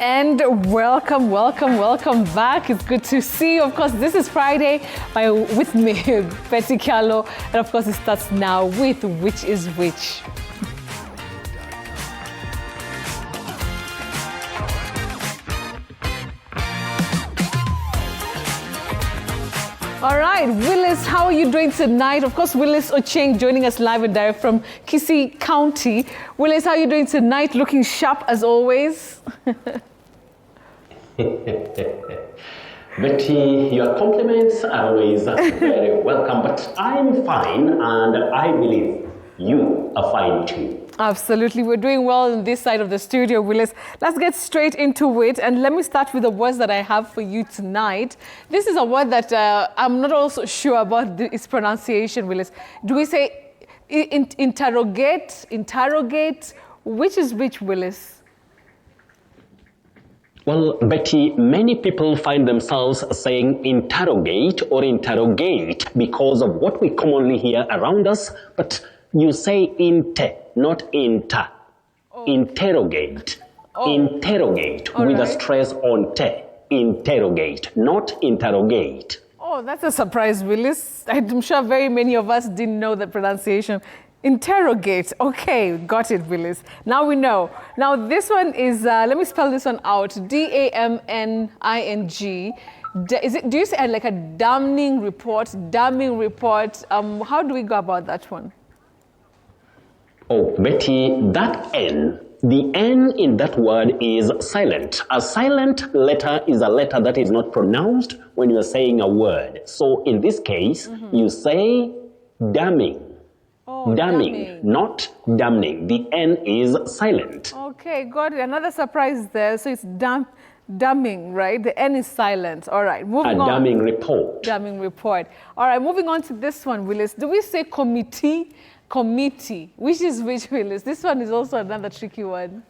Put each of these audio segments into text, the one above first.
And welcome back. It's good to see you. Of course, this is Friday with me, Betty Carlo. And of course, it starts now with Which is Which. All right, Willice, how are you doing tonight? Of course, Willice Ochieng joining us live and direct from Kisii County. Willice, how are you doing tonight? Looking sharp as always. Betty, your compliments are always very welcome, but I'm fine, and I believe you are fine too. Absolutely. We're doing well on this side of the studio, Willice. Let's get straight into it. And let me start with the words that I have for you tonight. This is a word that I'm not also sure about its pronunciation, Willice. Do we say interrogate? Which is which, Willice? Well, Betty, many people find themselves saying interrogate or interrogate because of what we commonly hear around us, but you say inte, not inter. Oh. Interrogate. Oh. Interrogate with a stress on te. Interrogate, not interrogate. Oh, that's a surprise, Willice. I'm sure very many of us didn't know the pronunciation. Interrogate. Okay, got it, Willice. Now we know. Now this one is, let me spell this one out. DAMING. Do you say like a damning report? Damning report. How do we go about that one? Oh, Betty, that N, the N in that word is silent. A silent letter is a letter that is not pronounced when you are saying a word. So in this case, you say damning. Oh, damning, not damning. The N is silent. Okay, got it. Another surprise there. So it's damning, right? The N is silent. All right, moving on. A damning report. Damning report. All right, moving on to this one, Willice. Do we say committee? Committee. Which is which, Willice? This one is also another tricky one.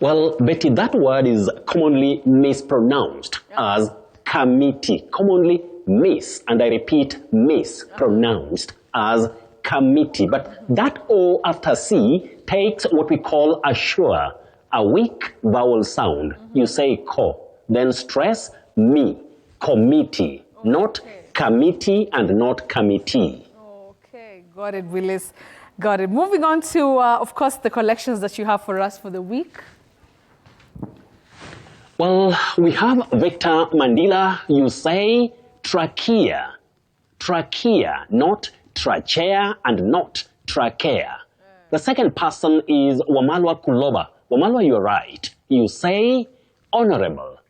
Well, Betty, that word is commonly mispronounced as committee. Commonly and I repeat, mispronounced as committee. But that O after C takes what we call a schwa, a weak vowel sound. You say ko, then stress me, committee, not committee and not committee. Okay, got it, Willice. Got it. Moving on to, of course, the collections that you have for us for the week. Well, we have Victor Mandela. You say trachea, trachea, not trachea and not trachea. The second person is Wamalwa Kuloba. Wamalwa, you're right. You say honorable,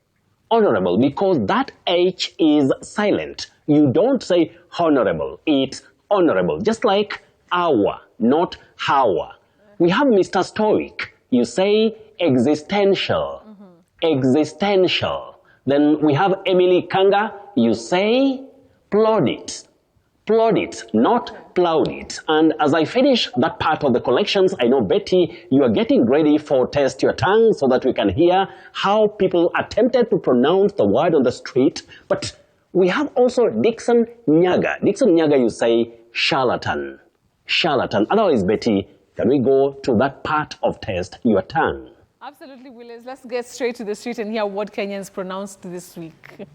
honorable, because that H is silent. You don't say honorable, it's honorable, just like our, not how. We have Mr. Stoic. You say existential, existential. Then we have Emily Kanga. You say plaudit, plaudit, not plaudit. And as I finish that part of the collections, I know, Betty, you are getting ready for Test Your Tongue so that we can hear how people attempted to pronounce the word on the street. But we have also Dixon Nyaga. Dixon Nyaga, you say charlatan, charlatan. Otherwise, Betty, can we go to that part of Test Your Tongue? Absolutely, Willice. Let's get straight to the street and hear what Kenyans pronounced this week.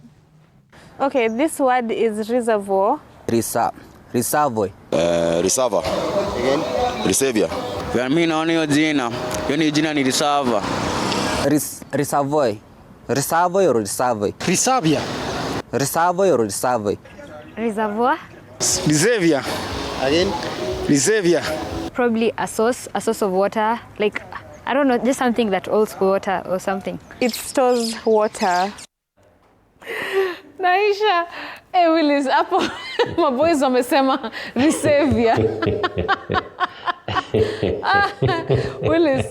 Okay, this word is reservoir. Reservoir. Reservoir. Again? Reservoir. Mimi naona hiyo jina. Hiyo jina ni reservoir. Reservoir. Reservoir or reservoir? Reservoir. Reservoir or reservoir? Reservoir. Reservoir. Again? Reservoir. Probably a source of water, like, I don't know, just something that holds water or something. It stores water. Naisha, Willice, hapo maboys wamesema reservoir. Willice,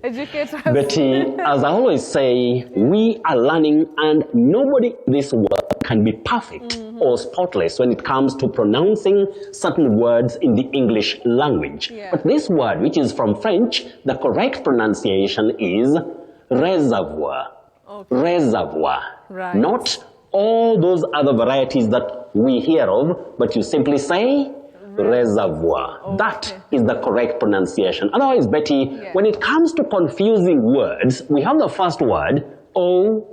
educate us. Betty, as I always say, we are learning and nobody in this world can be perfect or spotless when it comes to pronouncing certain words in the English language. Yeah. But this word, which is from French, the correct pronunciation is reservoir. Okay. Reservoir. Right. Not all those other varieties that we hear of, but you simply say reservoir. That is the correct pronunciation. Otherwise, Betty, when it comes to confusing words, we have the first word, O-N-U-S.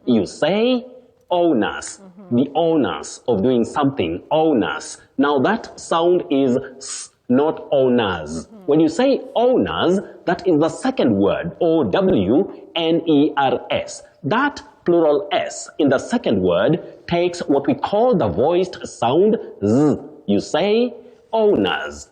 You say owners, the owners of doing something, owners. Now that sound is S, not owners. When you say owners, that is the second word, O-W-N-E-R-S. That plural S in the second word takes what we call the voiced sound Z. You say owners,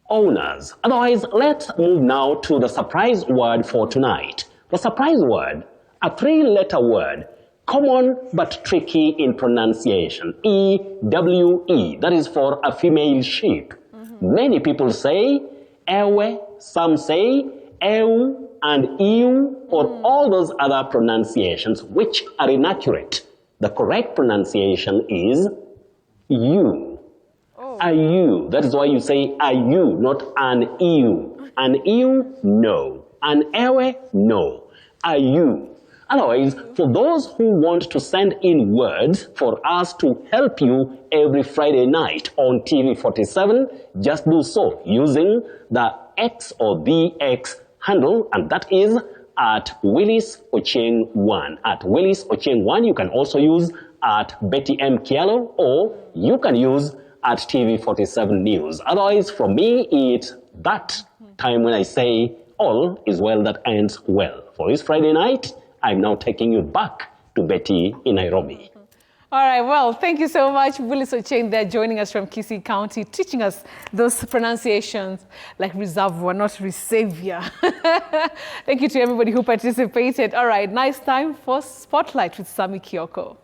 owners. Otherwise, let's move now to the surprise word for tonight. The surprise word, a three-letter word, common but tricky in pronunciation, E-W-E. That is for a female sheep. Many people say ewe, some say ew and ew, or all those other pronunciations which are inaccurate. The correct pronunciation is you. A you. That is why you say a you, not an ew. An ew, no. An ewe, no. A you. Otherwise, for those who want to send in words for us to help you every Friday night on TV 47, just do so using the X or the X handle, and that is at Willice Ochieng 1. At Willice Ochieng 1, you can also use at Betty M. Kialo, or you can use at TV 47 News. Otherwise, from me, it's that time when I say all is well that ends well. For this Friday night, I'm now taking you back to Betty in Nairobi. All right, well, thank you so much, Willice Ochieng there joining us from Kisii County, teaching us those pronunciations like reservoir, not reservoir. Thank you to everybody who participated. All right, nice time for Spotlight with Sami Kioko.